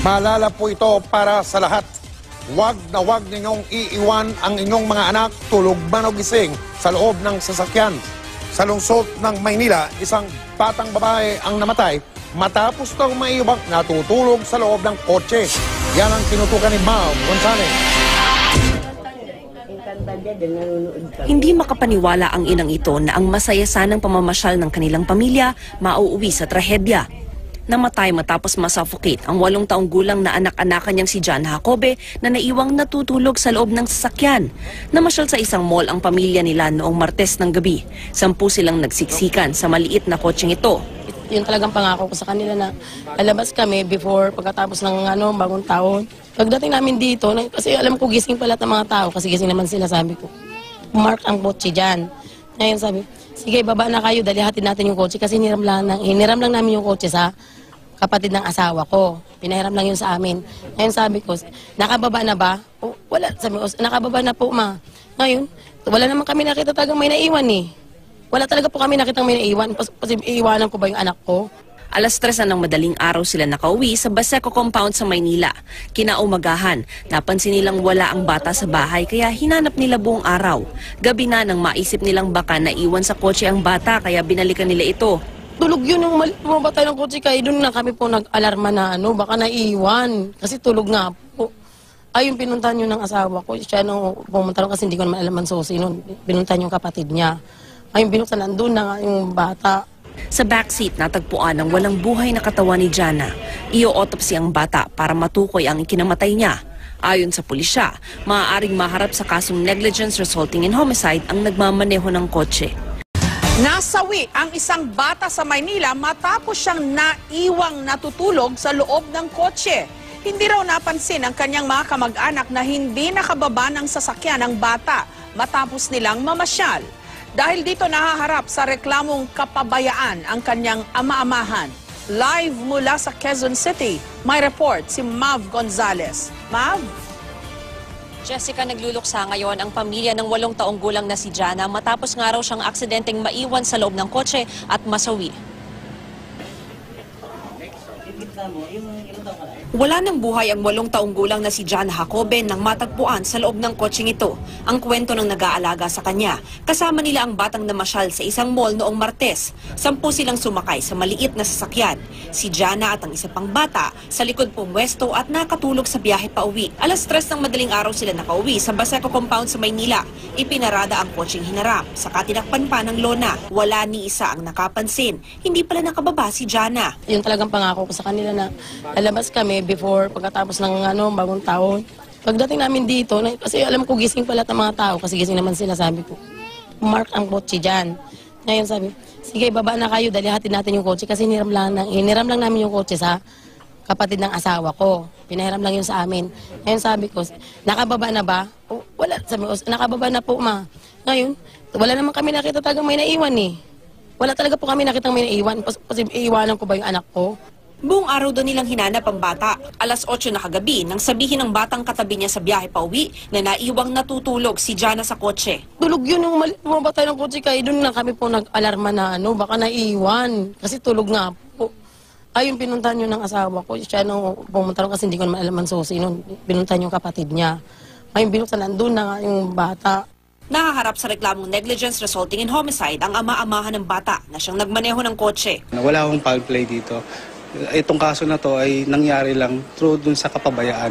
Maalala po ito para sa lahat. Huwag na huwag ninyong iiwan ang inyong mga anak tulog man o gising sa loob ng sasakyan. Sa lungsod ng Maynila, isang batang babae ang namatay matapos daw maiubang natutulog sa loob ng kotse. Yan ang tinutukan ni Mav Gonzalez. Hindi makapaniwala ang inang ito na ang masaya sanang pamamasyal ng kanilang pamilya mauuwi sa trahedya. Namatay matapos masuffocate ang 8 taong gulang na anak-anakan niyang si John Jacobe na naiwang natutulog sa loob ng sasakyan. Namasyal sa isang mall ang pamilya nila noong Martes ng gabi. 10 silang nagsiksikan sa maliit na kotseng ito. Yun talagang pangako ko sa kanila na lalabas kami pagkatapos ng bagong taon. Pagdating namin dito, kasi alam ko gising pa lahat ng mga tao, kasi gising naman sila, sabi ko, mark ang kotse dyan. Ngayon sabi, sige baba na kayo, dali hatid natin yung kotse, kasi hiniram lang namin yung kotse sa kapatid ng asawa ko. Pinahiram lang yun sa amin. Ngayon sabi ko, nakababa na ba? O, wala. Sabi ko, nakababa na po ma. Ngayon, wala naman kami nakita talagang may naiwan eh. Wala talaga po kami nakitang may naiwan. Kasi iiwanan ko ba yung anak ko? Alas 3 ng madaling araw sila nakauwi sa Baseco Compound sa Maynila. Kinaumagahan, napansin nilang wala ang bata sa bahay kaya hinanap nila buong araw. Gabi na nang maisip nilang baka naiwan sa kotse ang bata kaya binalikan nila ito. Tulog yun yung bumabatay ng kotse kaya doon na kami po nag-alarma na baka naiwan. Kasi tulog nga po. Ay, yung pinuntahan yun ng asawa ko. Siya nung pumunta rin kasi hindi ko naman alam ang susi nun. Pinuntahan yung kapatid niya. Ay, yung binuksan nandun na nga yung bata. Sa backseat natagpuan ang walang buhay na katawan ni Jana. I-autopsy ang bata para matukoy ang ikinamatay niya. Ayon sa pulisya, maaaring maharap sa kasong negligence resulting in homicide ang nagmamaneho ng kotse. Nasawi ang isang bata sa Maynila matapos siyang naiwang natutulog sa loob ng kotse. Hindi raw napansin ang kanyang mga kamag-anak na hindi nakababa ng sasakyan ng bata matapos nilang mamasyal. Dahil dito nahaharap sa reklamong kapabayaan ang kanyang ama-amahan. Live mula sa Quezon City, may report si Mav Gonzalez. Mav? Jessica, nagluluksa ngayon ang pamilya ng 8 taong gulang na si Jana matapos nga raw siyang aksidenteng maiwan sa loob ng kotse at masawi. Wala ng buhay ang 8 taong gulang na si John Jacobe nang matagpuan sa loob ng kotseng ito. Ang kwento ng nag-aalaga sa kanya. Kasama nila ang batang namasyal sa isang mall noong Martes. 10 silang sumakay sa maliit na sasakyan. Si Jana at ang isa pang bata sa likod pumwesto at nakatulog sa biyahe pauwi. Alas 3 ng madaling araw sila nakauwi sa Baseco Compound sa Maynila. Ipinarada ang kotseng hinaram. Saka tinakpan pa ng lona. Wala ni isa ang nakapansin. Hindi pala nakababa si Jana. Yun talagang pangako ko sa kanila na lalabas kami pagkatapos ng bagong taon. Pagdating namin dito, kasi alam ko gising pa lahat ng mga tao, kasi gising naman sila, sabi ko, mark ang kotse dyan. Ngayon sabi, sige baba na kayo, dali hatid natin yung kotse, kasi hiniram lang namin yung kotse sa kapatid ng asawa ko. Pinahiram lang yun sa amin. Ngayon sabi ko, nakababa na ba? O, wala. Sabi ko, nakababa na po ma. Ngayon, wala naman kami nakita talagang may naiwan eh. Wala talaga po kami nakitang may naiwan, kasi iiwanan ko ba yung anak ko? Buong araw doon nilang hinanap ang bata. Alas 8 na kagabi nang sabihin ng batang katabi niya sa biyahe pauwi na naiwang natutulog si Jana sa kotse. Tulog yun yung bumabatay ng kotse kaya doon na kami po nag-alarma na baka naiwan. Kasi tulog nga po. Ay, yung pinuntahan yun ng asawa ko. Siya nung pumunta rin kasi hindi ko naman alam ang susi nun. Pinuntahan yung kapatid niya. Ay, yung binuksan nandun na nga yung bata. Nahaharap sa reklamong negligence resulting in homicide ang ama-amahan ng bata na siyang nagmaneho ng kotse. Wala akong foul play dito. Itong kaso na to ay nangyari lang through dun sa kapabayaan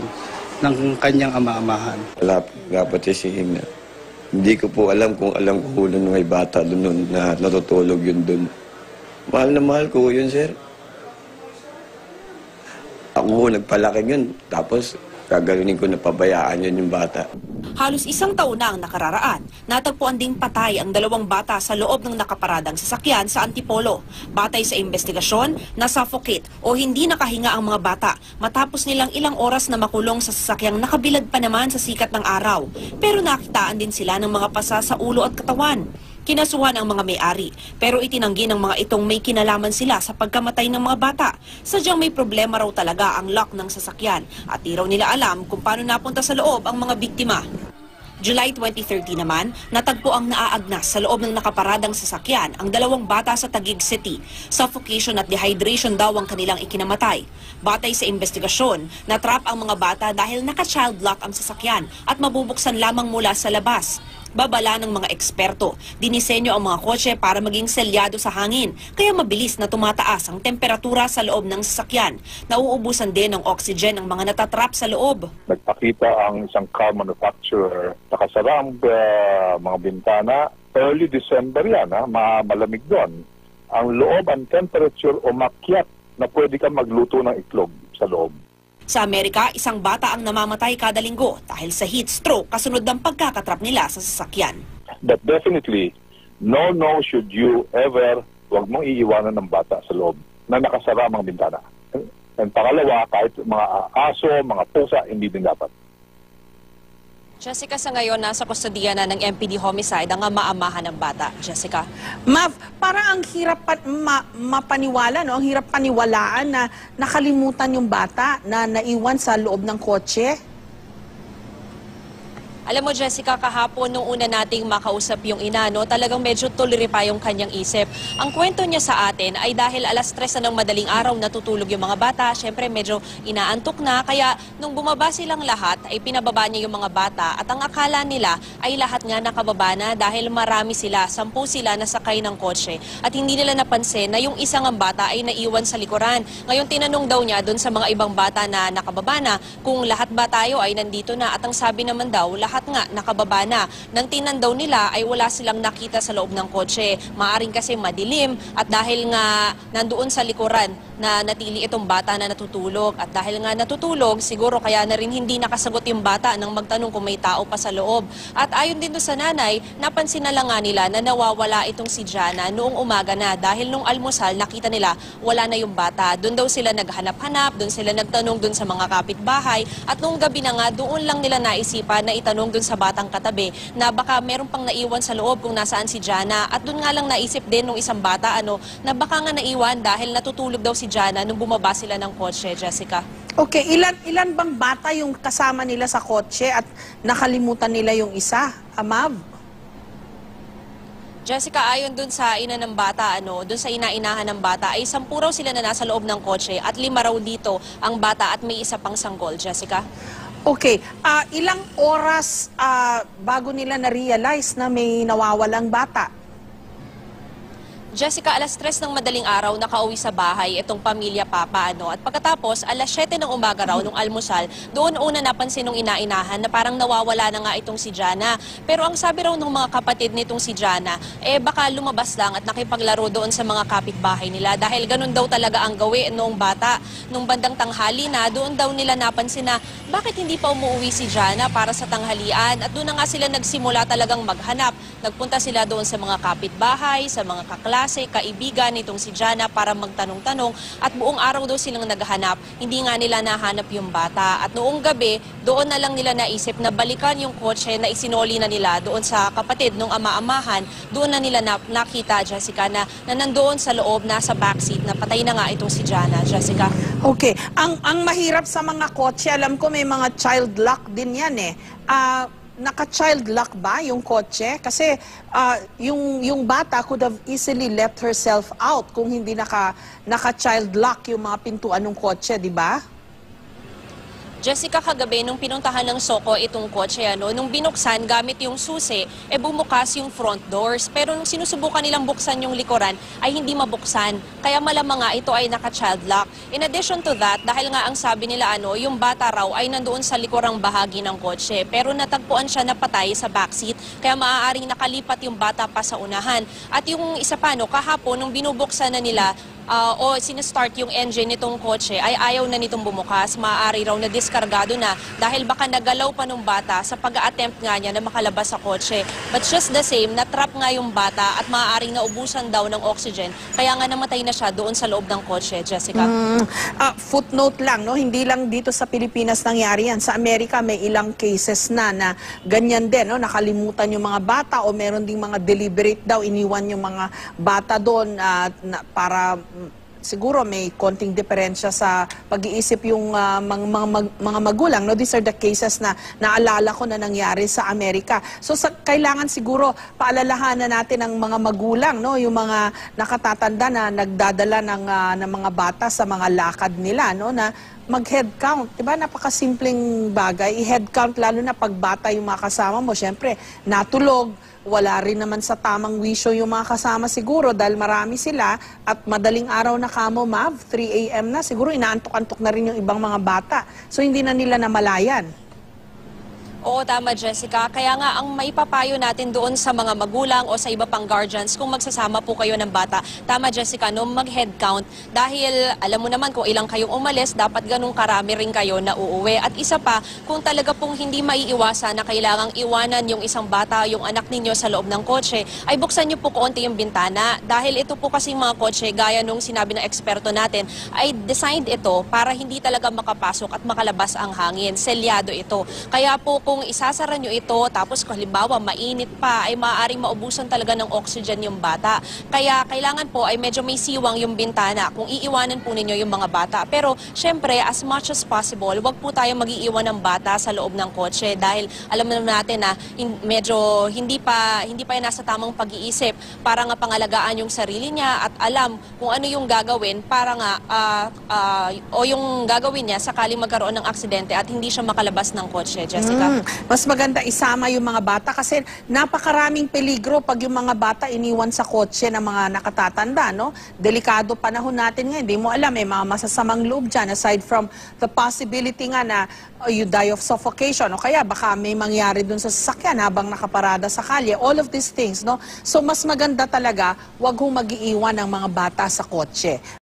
ng kanyang ama-amahan. Wala po dapat isihin na. Hindi ko po alam kung alam ko nun may bata doon na natutulog yun dun. Mahal na mahal ko yun, sir. Ako nagpalaki yun. Tapos gagalunin ko na pabayaan yun yung bata. Halos 1 taon na ang nakararaan. Natagpuan ding patay ang 2 bata sa loob ng nakaparadang sasakyan sa Antipolo. Batay sa investigasyon, nasuffocate o hindi nakahinga ang mga bata matapos nilang ilang oras na makulong sa sasakyang nakabilad pa naman sa sikat ng araw. Pero nakitaan din sila ng mga pasa sa ulo at katawan. Kinasuhan ang mga may-ari, pero itinanggi ng mga itong may kinalaman sila sa pagkamatay ng mga bata. Sadyang may problema raw talaga ang lock ng sasakyan at di raw nila alam kung paano napunta sa loob ang mga biktima. July 2030 naman, natagpo ang naaagnas sa loob ng nakaparadang sasakyan ang 2 bata sa Taguig City. Suffocation at dehydration daw ang kanilang ikinamatay. Batay sa investigasyon, natrap ang mga bata dahil naka-child lock ang sasakyan at mabubuksan lamang mula sa labas. Babala ng mga eksperto, dinisenyo ang mga kotse para maging selyado sa hangin, kaya mabilis na tumataas ang temperatura sa loob ng sasakyan. Nauubusan din ng oxygen ang mga natatrap sa loob. Nagpakita ang isang car manufacturer, nakasara ang mga bintana. Early December yan, malamig doon. Ang loob, ang temperature umakyat na pwede kang magluto ng itlog sa loob. Sa Amerika, isang bata ang namamatay kada linggo dahil sa heat stroke kasunod ng pagkakatrap nila sa sasakyan. But definitely, no should you ever, huwag mong iiwanan ng bata sa loob na nakasara ang mga bintana. And pangalawa, kahit mga aso, mga pusa, hindi din dapat. Jessica, sa ngayon, nasa kustodiya na ng MPD Homicide ang maamahan ng bata. Jessica? Mav, parang ang hirap mapaniwala, no? Ang hirap paniwalaan na nakalimutan yung bata na naiwan sa loob ng kotse. Alam mo, Jessica, kahapon nung una nating makausap yung ina, no, talagang medyo tuliri pa yung kanyang isip. Ang kwento niya sa atin ay dahil alas 3 na ng madaling araw natutulog yung mga bata, syempre medyo inaantok na, kaya nung bumaba silang lahat ay pinababa niya yung mga bata at ang akala nila ay lahat nga nakababa na dahil marami sila, 10 sila nasakay ng kotse at hindi nila napansin na yung isang ang bata ay naiwan sa likuran. Ngayon tinanong daw niya doon sa mga ibang bata na nakababa na kung lahat ba tayo ay nandito na at ang sabi naman daw lahat nga nakababa na. Nang tinandaw nila ay wala silang nakita sa loob ng kotse. Maaring kasi madilim at dahil nga nandoon sa likuran na natili itong bata na natutulog at dahil nga natutulog siguro kaya na rin hindi nakasagot yung bata nang magtanong kung may tao pa sa loob. At ayon din doon sa nanay, napansin na lang nga nila na nawawala itong si Jana noong umaga na dahil nung almusal nakita nila wala na yung bata. Doon daw sila naghanap-hanap, doon sila nagtanong doon sa mga kapitbahay at noong gabi na nga doon lang nila naisipan na itanong doon sa batang katabi na baka meron pang naiwan sa loob kung nasaan si Jana. At doon nga lang naisip din ng isang bata na baka nga naiwan dahil natutulog daw si Jana nung bumaba sila ng kotse, Jessica. Okay, ilan bang bata yung kasama nila sa kotse at nakalimutan nila yung isa, Mav? Jessica, ayon dun sa ina ng bata, dun sa inainahan ng bata, ay 10 raw sila na nasa loob ng kotse at 5 raw dito ang bata at may isa pang sanggol, Jessica. Okay, ilang oras bago nila na-realize na may nawawalang bata? Jessica, alas 3 ng madaling araw nakauwi sa bahay itong pamilya Papa, At pagkatapos, alas 7 ng umaga raw nung almusal, doon una napansin nung inainahan na parang nawawala na nga itong si Jana. Pero ang sabi raw ng mga kapatid nitong si Jana, baka lumabas lang at nakipaglaro doon sa mga kapitbahay nila dahil ganun daw talaga ang gawin noong bata. Nung bandang tanghali na, doon daw nila napansin na bakit hindi pa umuwi si Jana para sa tanghalian at doon na nga sila nagsimula talagang maghanap. Nagpunta sila doon sa mga kapitbahay, sa mga kaklase, kaibigan nitong si Jana para magtanong-tanong at buong araw daw silang naghahanap. Hindi nga nila nahanap yung bata at noong gabi, doon na lang nila naisip na balikan yung kotse na isinoli na nila doon sa kapatid nung ama-amahan. Doon na nila nakita, Jessica, na nandoon sa loob, nasa backseat, na patay na nga itong si Jana, Jessica. Okay, ang mahirap sa mga kotse, alam ko may mga child lock din yan naka-child lock ba yung kotse? Kasi yung bata could have easily let herself out kung hindi naka-child lock yung mga pintuan ng kotse, di ba? Jessica, kagabi, nung pinuntahan ng Soko itong kotse, nung binuksan gamit yung susi, bumukas yung front doors. Pero nung sinusubukan nilang buksan yung likuran, ay hindi mabuksan. Kaya malamang nga ito ay naka-child lock. In addition to that, dahil nga ang sabi nila, yung bata raw ay nandoon sa likurang bahagi ng kotse. Pero natagpuan siya na patay sa backseat, kaya maaaring nakalipat yung bata pa sa unahan. At yung isa pa, kahapon, nung binubuksan na nila, o sinestart yung engine nitong kotse ay ayaw na nitong bumukas. Maaari raw na diskargado na dahil baka nagalaw pa nung bata sa pag-a-attempt nga niya na makalabas sa kotse. But just the same, natrap nga yung bata at maaaring naubusan daw ng oxygen. Kaya nga namatay na siya doon sa loob ng kotse, Jessica. Footnote lang, hindi lang dito sa Pilipinas nangyari yan. Sa Amerika may ilang cases na ganyan din, nakalimutan yung mga bata o meron ding mga deliberate daw, iniwan yung mga bata doon para siguro may konting diferensya sa pag-iisip yung mga magulang. No? These are the cases na naalala ko na nangyari sa Amerika. So kailangan siguro paalalahanan natin ang mga magulang, no? Yung mga nakatatanda na nagdadala ng mga bata sa mga lakad nila, no? Na mag-head count. Diba? Napakasimpleng bagay. I-head count lalo na pag bata yung mga kasama mo. Siyempre, natulog. Wala rin naman sa tamang wisyo yung mga kasama siguro dahil marami sila at madaling araw na kamo, Mav, 3 a.m. na. Siguro inaantok-antok na rin yung ibang mga bata. So hindi na nila namalayan. Oo, tama Jessica. Kaya nga ang maipapayo natin doon sa mga magulang o sa iba pang guardians kung magsasama po kayo ng bata. Tama Jessica, no, mag-head count. Dahil alam mo naman kung ilang kayong umalis, dapat ganung karami rin kayo na uuwi. At isa pa, kung talaga pong hindi maiiwasan na kailangang iwanan yung isang bata, yung anak ninyo sa loob ng kotse, ay buksan nyo po konti yung bintana. Dahil ito po kasing mga kotse, gaya nung sinabi ng eksperto natin, ay designed ito para hindi talaga makapasok at makalabas ang hangin. Selyado ito. Kaya po kung isasara nyo ito, tapos halimbawa mainit pa, ay maaaring maubusan talaga ng oxygen yung bata. Kaya kailangan po ay medyo may siwang yung bintana kung iiwanan po ninyo yung mga bata. Pero syempre, as much as possible, wag po tayo mag-iiwan ng bata sa loob ng kotse dahil alam naman natin na medyo hindi pa yan nasa tamang pag-iisip para nga pangalagaan yung sarili niya at alam kung ano yung gagawin para nga o yung gagawin niya sakaling magkaroon ng aksidente at hindi siya makalabas ng kotse, Jessica. Mas maganda isama yung mga bata kasi napakaraming peligro pag yung mga bata iniwan sa kotse ng mga nakatatanda, no? Delikado panahon natin ngayon. Hindi mo alam, may mga masasamang loob dyan aside from the possibility nga na you die of suffocation o kaya baka may mangyari dun sa sasakyan habang nakaparada sa kalye. All of these things, no? So mas maganda talaga, wag hong mag-iiwan ng mga bata sa kotse.